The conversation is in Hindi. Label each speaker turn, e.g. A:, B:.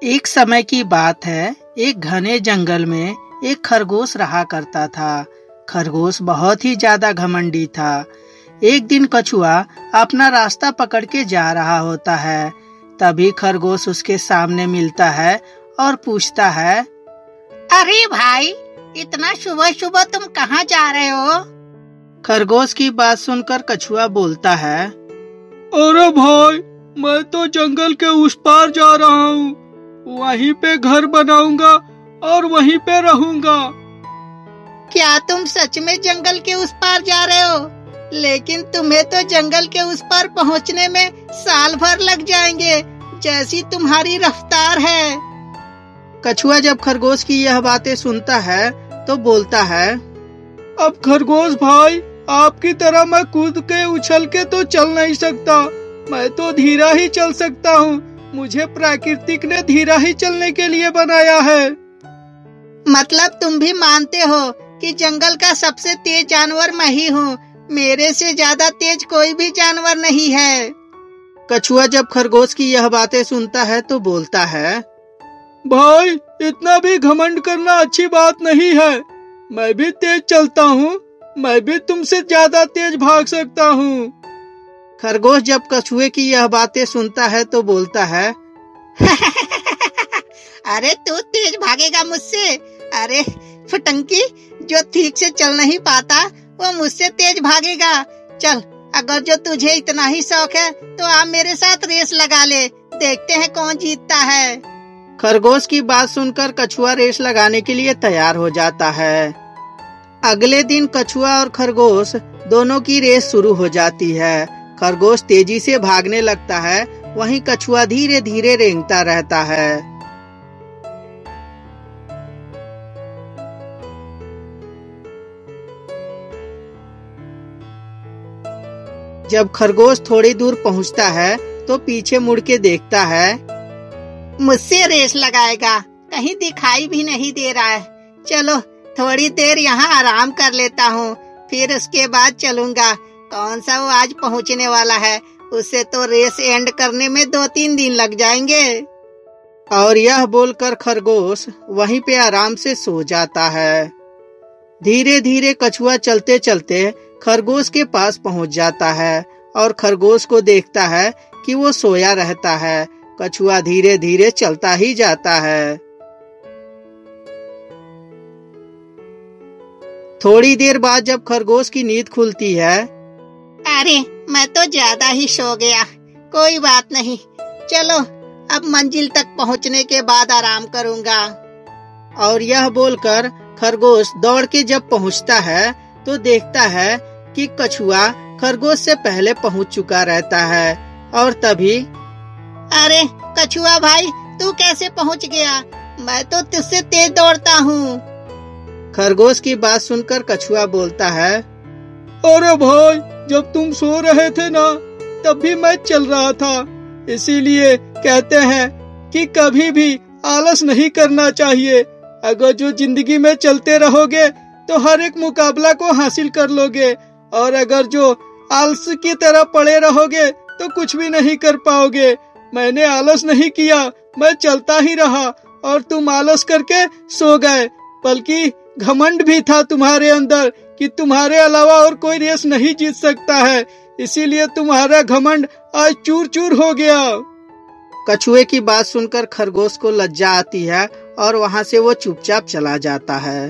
A: एक समय की बात है। एक घने जंगल में एक खरगोश रहा करता था। खरगोश बहुत ही ज्यादा घमंडी था। एक दिन कछुआ अपना रास्ता पकड़ के जा रहा होता है। तभी खरगोश उसके सामने मिलता है और पूछता है,
B: अरे भाई, इतना सुबह सुबह तुम कहाँ जा रहे हो?
A: खरगोश की बात सुनकर कछुआ बोलता है,
C: अरे भाई, मैं तो जंगल के उस पार जा रहा हूँ। वहीं पे घर बनाऊंगा और वहीं पे रहूंगा।
B: क्या तुम सच में जंगल के उस पार जा रहे हो? लेकिन तुम्हें तो जंगल के उस पार पहुँचने में साल भर लग जाएंगे, जैसी तुम्हारी रफ्तार है।
A: कछुआ जब खरगोश की यह बातें सुनता है तो बोलता है,
C: अब खरगोश भाई, आपकी तरह मैं कूद के उछल के तो चल नहीं सकता। मैं तो धीरा ही चल सकता हूँ। मुझे प्राकृतिक ने धीरा ही चलने के लिए बनाया है।
B: मतलब तुम भी मानते हो कि जंगल का सबसे तेज जानवर मैं ही हूँ? मेरे से ज्यादा तेज कोई भी जानवर नहीं है।
A: कछुआ जब खरगोश की यह बातें सुनता है तो बोलता है,
C: भाई, इतना भी घमंड करना अच्छी बात नहीं है। मैं भी तेज चलता हूँ। मैं भी तुमसे ज्यादा तेज भाग सकता हूँ।
A: खरगोश जब कछुए की यह बातें सुनता है तो बोलता है,
B: अरे तू तेज भागेगा मुझसे? अरे फटंकी, जो ठीक से चल नहीं पाता वो मुझसे तेज भागेगा। चल, अगर जो तुझे इतना ही शौक है तो आप मेरे साथ रेस लगा ले। देखते हैं कौन जीतता है।
A: खरगोश की बात सुनकर कछुआ रेस लगाने के लिए तैयार हो जाता है। अगले दिन कछुआ और खरगोश दोनों की रेस शुरू हो जाती है। खरगोश तेजी से भागने लगता है, वहीं कछुआ धीरे धीरे रेंगता रहता है। जब खरगोश थोड़ी दूर पहुंचता है तो पीछे मुड़ के देखता है।
B: मुझसे रेस लगाएगा? कहीं दिखाई भी नहीं दे रहा है। चलो थोड़ी देर यहाँ आराम कर लेता हूँ, फिर उसके बाद चलूंगा। कौन सा वो आज पहुँचने वाला है, उसे तो रेस एंड करने में 2-3 दिन लग जाएंगे।
A: और यह बोलकर खरगोश वहीं पे आराम से सो जाता है। धीरे धीरे कछुआ चलते चलते खरगोश के पास पहुंच जाता है और खरगोश को देखता है कि वो सोया रहता है। कछुआ धीरे धीरे चलता ही जाता है। थोड़ी देर बाद जब खरगोश की नींद खुलती है,
B: अरे मैं तो ज्यादा ही सो गया। कोई बात नहीं, चलो अब मंजिल तक पहुंचने के बाद आराम करूंगा।
A: और यह बोलकर खरगोश दौड़ के जब पहुंचता है तो देखता है कि कछुआ खरगोश से पहले पहुंच चुका रहता है। और तभी,
B: अरे कछुआ भाई, तू कैसे पहुंच गया? मैं तो तुझसे तेज दौड़ता हूँ।
A: खरगोश की बात सुनकर कछुआ बोलता है,
C: अरे भाई, जब तुम सो रहे थे ना, तब भी मैं चल रहा था। इसीलिए कहते हैं कि कभी भी आलस नहीं करना चाहिए। अगर जो जिंदगी में चलते रहोगे तो हर एक मुकाबला को हासिल कर लोगे, और अगर जो आलस की तरह पड़े रहोगे तो कुछ भी नहीं कर पाओगे। मैंने आलस नहीं किया, मैं चलता ही रहा और तुम आलस करके सो गए। बल्कि घमंड भी था तुम्हारे अंदर कि तुम्हारे अलावा और कोई रेस नहीं जीत सकता है। इसीलिए तुम्हारा घमंड आज चूर चूर हो गया।
A: कछुए की बात सुनकर खरगोश को लज्जा आती है और वहाँ से वो चुपचाप चला जाता है।